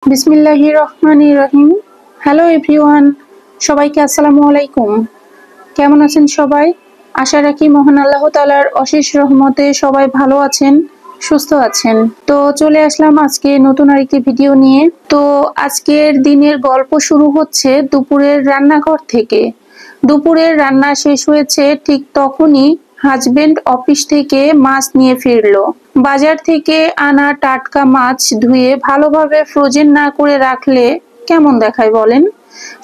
বিসমিল্লাহির রহমানির রহিম। Hello everyone, সবাইকে আসসালামু আলাইকুম। কেমন আছেন সবাই? আশা রাখি মহান আল্লাহ তাআলার অশেষ রহমতে সবাই ভালো আছেন, সুস্থ আছেন। তো চলে আসলাম আজকে নতুন আরেকটি ভিডিও নিয়ে। তো আজকের দিনের গল্প শুরু হচ্ছে দুপুরের রান্নাঘর থেকে। দুপুরের রান্না শেষ হয়েছে ঠিক তখনই হাজবেন্ড অফিস থেকে মাছ নিয়ে ফিরলো। বাজার থেকে আনা টাটকা মাছ ধুয়ে ভালোভাবে ফ্রোজেন না করে রাখলে কেমন দেখায় বলেন?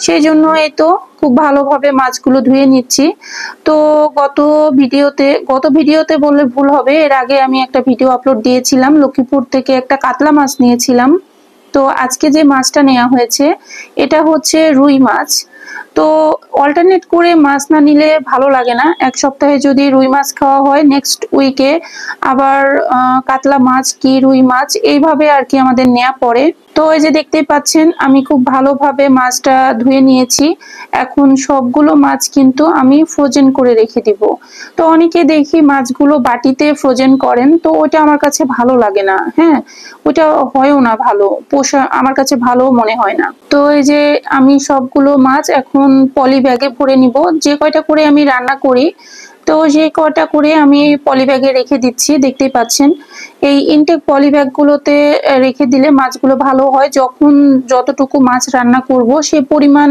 সেই জন্য এই তো খুব ভালোভাবে মাছগুলো ধুয়ে নিচ্ছি। তো গত ভিডিওতে বললে ভুল হবে, এর আগে আমি একটা ভিডিও আপলোড দিয়েছিলাম, লক্ষ্মীপুর থেকে একটা কাতলা মাছ নিয়েছিলাম। তো আজকে যে মাছটা নেওয়া হয়েছে এটা হচ্ছে রুই মাছ। তো অল্টারনেট করে মাছ না নিলে ভালো লাগে না। এক সপ্তাহে যদি রুই মাছ খাওয়া হয়, নেক্সট উইকে আবার কাতলা মাছ কি রুই মাছ এইভাবে আর কি আমাদের নেওয়া পড়ে। তো এই যে দেখতেই পাচ্ছেন আমি খুব ভালোভাবে মাছটা ধুয়ে নিয়েছি। এখন সবগুলো মাছ কিন্তু আমি ফ্রোজেন করে রেখে দিব। তো অনেকে দেখি মাছগুলো বাটিতে ফ্রোজেন করেন, তো ওটা আমার কাছে ভালো লাগে না। হ্যাঁ, ওটা হয়ও না ভালো, আমার কাছে ভালো মনে হয় না। তো এই যে আমি সবগুলো মাছ এখন পলি ব্যাগে ভরে নিব। যে কয়টা করে আমি রান্না করি, তো যে কয়টা করে আমি পলি ব্যাগে রেখে দিচ্ছি। দেখতেই পাচ্ছেন এই ইনটেক পলি ব্যাগ গুলোতে রেখে দিলে মাছগুলো ভালো হয়। যখন যতটুকু মাছ রান্না করব সে পরিমাণ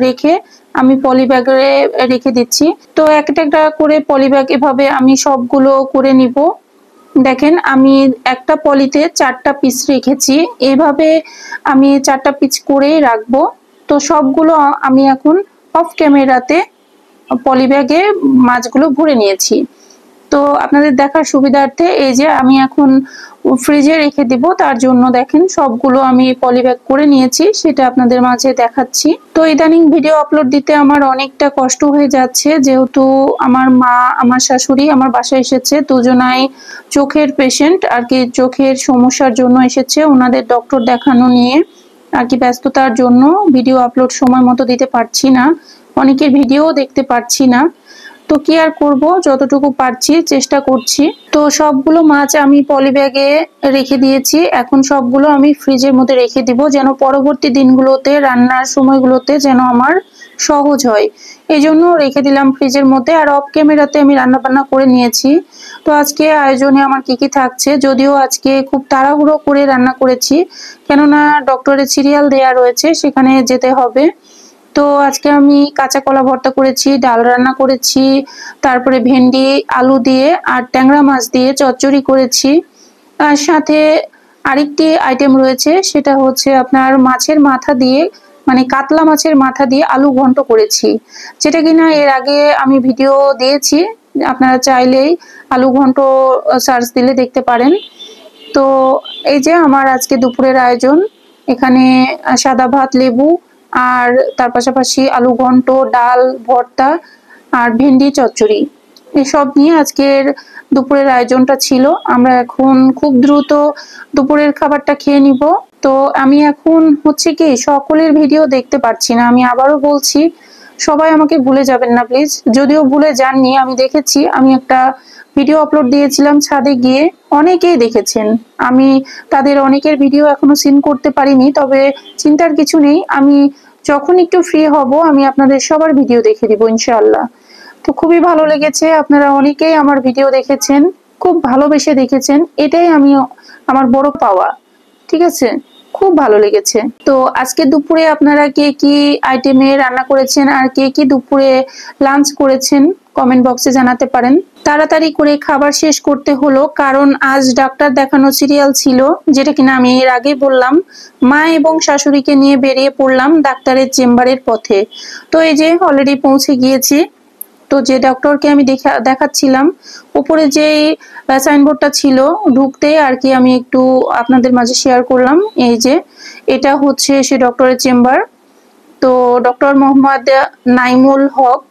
রেখে আমি পলি ব্যাগে রেখে দিচ্ছি। তো একটা একটা করে পলি ব্যাগ এভাবে আমি সবগুলো করে নিব। দেখেন আমি একটা পলিতে 4টা পিস রেখেছি, এভাবে আমি 4টা পিস করেই রাখবো। তো সবগুলো আমি এখন অফ ক্যামেরাতে পলি ব্যাগে মাছগুলো ভরে নিয়েছি। তো আপনাদের দেখার সুবিধার্থে এই যে আমি এখন ফ্রিজে রেখে দিব, তার জন্য দেখেন সবগুলো আমি পলিব্যাগ করে নিয়েছি, সেটা আপনাদের মাঝে দেখাচ্ছি। তো ইদানিং ভিডিও আপলোড দিতে আমার অনেকটা কষ্ট হয়ে যাচ্ছে, যেহেতু আমার মা আমার শাশুড়ি আমার বাসায় এসেছে, দুজনাই চোখের পেশেন্ট আর কি, চোখের সমস্যার জন্য এসেছে, ওনাদের ডক্টর দেখানো নিয়ে আর কি ব্যস্ততার জন্য ভিডিও আপলোড সময় মতো দিতে পারছি না, অনেকের ভিডিও দেখতে পারছি না। তো কি আর করব, যতটুকু পারছি চেষ্টা করছি। তো সবগুলো মাছ আমি পলি ব্যাগে রেখে দিয়েছি, এখন সবগুলো আমি ফ্রিজের মধ্যে রেখে দিব, যেন পরবর্তী দিনগুলোতে রান্নার সময়গুলোতে যেন আমার সহজ হয়। এই জন্য রেখে দিলাম ফ্রিজের মধ্যে। আর অফ ক্যামেরাতে আমি রান্না বান্না করে নিয়েছি। তো আজকে আয়োজনে আমার কি কি থাকছে, যদিও আজকে খুব তাড়াহুড়ো করে রান্না করেছি, কেননা ডক্টরের সিরিয়াল দেয়া রয়েছে, সেখানে যেতে হবে। তো আজকে আমি কাঁচা কলা ভর্তা করেছি, ডাল রান্না করেছি, তারপরে ভেন্ডি আলু দিয়ে আর ট্যাংরা মাছ দিয়ে চচ্চড়ি করেছি। আর সাথে আরেকটি আইটেম রয়েছে, সেটা হচ্ছে আপনার মাছের মাথা দিয়ে, মানে কাতলা মাছের মাথা দিয়ে আলু ঘন্ট করেছি, যেটা কিনা এর আগে আমি ভিডিও দিয়েছি, আপনারা চাইলেই আলু ঘন্ট সার্চ দিলে দেখতে পারেন। তো এই যে আমার আজকে দুপুরের আয়োজন, এখানে সাদা ভাত, লেবু, আর তার পাশাপাশি আলু ঘন্ট, ডাল, ভর্তা আর ভেন্ডি চচ্চড়ি, এসব নিয়ে আজকের দুপুরের আয়োজনটা ছিল। আমরা এখন খুব দ্রুত দুপুরের খাবারটা খেয়ে নিব। তো আমি এখন হচ্ছে কি সকলের ভিডিও দেখতে পাচ্ছি না, আমি আবারও বলছি সবাই আমাকে ভুলে যাবেন না প্লিজ। যদিও ভুলে যাননি, আমি দেখেছি আমি একটা ভিডিও আপলোড দিয়েছিলাম ছাদে গিয়ে, অনেকেই দেখেছেন। আমি তাদের অনেকের ভিডিও এখনো সিন করতে পারিনি, তবে চিন্তার কিছু নেই, আমি যখন একটু ফ্রি হব আমি আপনাদের সবার ভিডিও দেখে দিব ইনশাআল্লাহ। তো খুবই ভালো লেগেছে, আপনারা অনেকেই আমার ভিডিও দেখেছেন, খুব ভালোবেসে দেখেছেন, এটাই আমার বড় পাওয়া। ঠিক আছে, খুব ভালো লেগেছে। তো আজকে দুপুরে আপনারা কে কি আইটেমে রান্না করেছেন আর কে কি দুপুরে লাঞ্চ করেছেন কমেন্ট বক্সে জানাতে পারেন। তাড়াতাড়ি করে খাবার শেষ করতে হলো, কারণ আজ ডাক্তার দেখানো সিরিয়াল ছিল, যেটা কিনা আমি এর আগে বললাম। মা এবং শাশুড়িকে নিয়ে বেরিয়ে পড়লাম ডাক্তারের চেম্বারের পথে। তো এই যে অলরেডি পৌঁছে গিয়েছি। তো যে ডক্টরকে আমি দেখাচ্ছিলাম, উপরে যে সাইনবোর্ডটা ছিল ঢুকতে আর কি, আমি একটু আপনাদের মাঝে শেয়ার করলাম। এই যে এটা হচ্ছে সে ডক্টরের চেম্বার। তো ডক্টর মোহাম্মদ নাইমুল হক।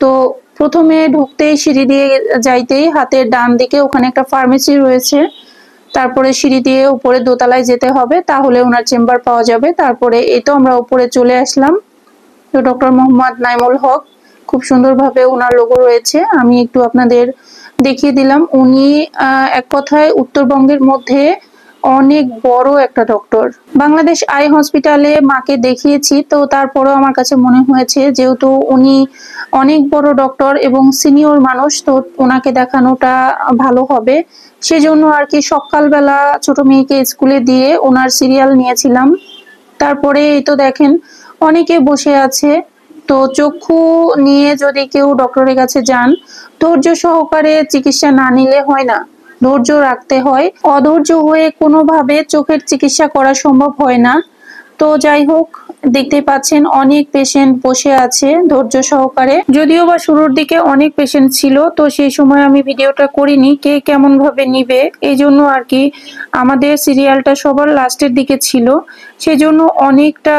তো প্রথমে ঢুকতেই সিঁড়ি দিয়ে যাইতেই হাতের ডান দিকে ওখানে একটা ফার্মেসি রয়েছে, তারপরে সিঁড়ি দিয়ে উপরে দোতলায় যেতে হবে, তাহলে ওনার চেম্বার পাওয়া যাবে। তারপরে এই তো আমরা উপরে চলে আসলাম। তো ডক্টর মোহাম্মদ নাইমুল হক, খুব সুন্দরভাবে ওনার লোগো রয়েছে, আমি একটু আপনাদের দেখিয়ে দিলাম। উনি এক কথায় উত্তরবঙ্গের মধ্যে অনেক বড় একটা ডক্টর। বাংলাদেশ আই হসপিটালে মাকে দেখিয়েছি, তো তারপরেও আমার কাছে মনে হয়েছে যেহেতু উনি অনেক বড় ডক্টর এবং সিনিয়র মানুষ, তো ওনাকে দেখানোটা ভালো হবে। সেজন্য আর কি সকালবেলা ছোট মেয়েকে স্কুলে দিয়ে ওনার সিরিয়াল নিয়েছিলাম। তারপরে এই তো দেখেন অনেকে বসে আছে। তো চক্ষু নিয়ে যদি কেউ ডক্টরের কাছে যান, ধৈর্য সহকারে চিকিৎসা না নিলে হয় না, ধৈর্য রাখতে হয়। অধৈর্য হয়ে কোনোভাবে চোখের চিকিৎসা করা সম্ভব হয় না। তো যাই হোক, দেখতে পাচ্ছেন অনেক পেশেন্ট বসে আছে ধৈর্য সহকারে। যদিও বা শুরুর দিকে অনেক পেশেন্ট ছিল, তো সেই সময় আমি ভিডিওটা করিনি, কে কেমন ভাবে নিবে এই জন্য আর কি। আমাদের সিরিয়ালটা সবার লাস্টের দিকে ছিল, সেজন্য অনেকটা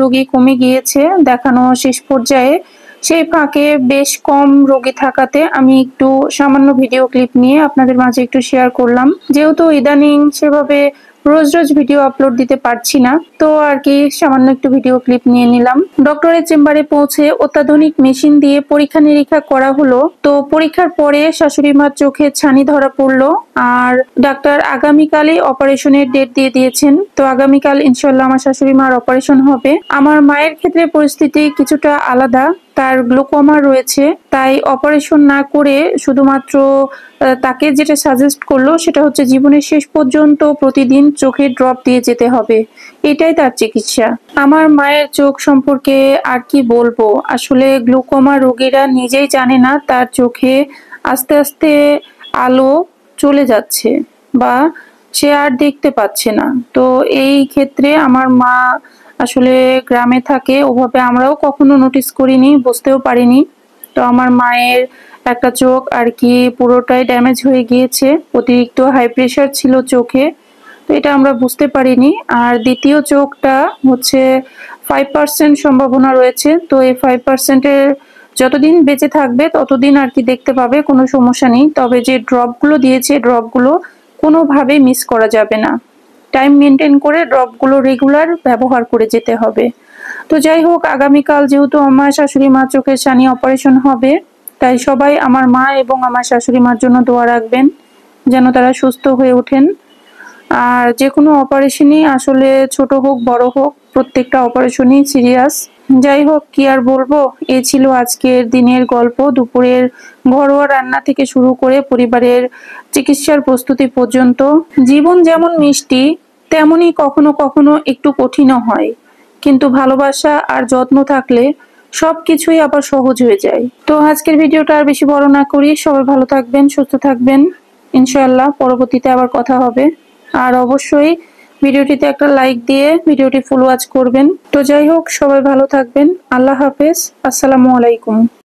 রোগী কমে গিয়েছে দেখানো শেষ পর্যায়ে। সেই ফাঁকে বেশ কম রোগী থাকাতে আমি একটু সামান্য ভিডিও ক্লিপ নিয়ে আপনাদের মাঝে একটু শেয়ার করলাম। যেহেতু ইদানিং সেভাবে রোজ রোজ ভিডিও আপলোড দিতে পারছি না, তো আর কি সামান্য একটু ভিডিও ক্লিপ নিয়ে নিলাম। ডক্টরের চেম্বারে পৌঁছে অত্যাধুনিক মেশিন দিয়ে পরীক্ষা নিরীক্ষা করা হলো। তো পরীক্ষার পরে শাশুড়ি মার চোখে ছানি ধরা পড়লো, আর ডাক্তার আগামীকালই অপারেশনের ডেট দিয়ে দিয়েছেন। তো আগামীকাল ইনশাল্লাহ আমার শাশুড়ি মার অপারেশন হবে। আমার মায়ের ক্ষেত্রে পরিস্থিতি কিছুটা আলাদা, তার গ্লুকোমা রয়েছে, তাই অপারেশন না করে শুধুমাত্র তাকে যেটা সাজেস্ট করলো সেটা হচ্ছে জীবনের শেষ পর্যন্ত প্রতিদিন চোখে ড্রপ দিয়ে যেতে হবে, এটাই তার চিকিৎসা। আমার মায়ের চোখ সম্পর্কে আর কি বলবো, আসলে গ্লুকোমা রোগীরা নিজেই জানে না তার চোখে আস্তে আস্তে আলো চলে যাচ্ছে বা সে আর দেখতে পাচ্ছে না। তো এই ক্ষেত্রে আমার মা আসলে গ্রামে থাকে, ওভাবে আমরাও কখনো নোটিস করিনি, বুঝতেও পারিনি। তো আমার মায়ের একটা চোখ আর কি পুরোটাই ড্যামেজ হয়ে গিয়েছে, অতিরিক্ত হাই প্রেশার ছিল চোখে, তো এটা আমরা বুঝতে পারিনি। আর দ্বিতীয় চোখটা হচ্ছে 5% সম্ভাবনা রয়েছে, তো এই 5%-এর যতদিন বেঁচে থাকবে ততদিন আর কি দেখতে পাবে, কোনো সমস্যা নেই। তবে যে ড্রপগুলো দিয়েছে ড্রপগুলো কোনোভাবে মিস করা যাবে না, টাইম মেনটেন করে ড্রপগুলো রেগুলার ব্যবহার করে যেতে হবে। তো যাই হোক, আগামীকাল যেহেতু আমার শাশুড়ি মা চোখের ছানি অপারেশন হবে, তাই সবাই আমার মা এবং আমার শাশুড়ি মার জন্য দোয়া রাখবেন যেন তারা সুস্থ হয়ে ওঠেন। আর যে কোনো অপারেশনই আসলে ছোট হোক বড় হোক, প্রত্যেকটা অপারেশনই সিরিয়াস। যাই হোক, কি আর বলবো, এ ছিল আজকের দিনের গল্প। দুপুরের ঘরোয়া রান্না থেকে শুরু করে পরিবারের চিকিৎসার প্রস্তুতি পর্যন্ত। জীবন যেমন মিষ্টি, তেমনি কখনো কখনো একটু কঠিনও হয়, কিন্তু ভালোবাসা আর যত্ন থাকলে সবকিছুই আবার সহজ হয়ে যায়। তো আজকের ভিডিওটা আর বেশি বড় না করি, সবাই ভালো থাকবেন, সুস্থ থাকবেন। ইনশাআল্লাহ পরবর্তীতে আবার কথা হবে। আর অবশ্যই ভিডিওটিতে একটা লাইক দিয়ে ভিডিওটি ফুল ওয়াচ করবেন। তো যাই হোক, সবাই ভালো থাকবেন। আল্লাহ হাফেজ, আসসালামু আলাইকুম।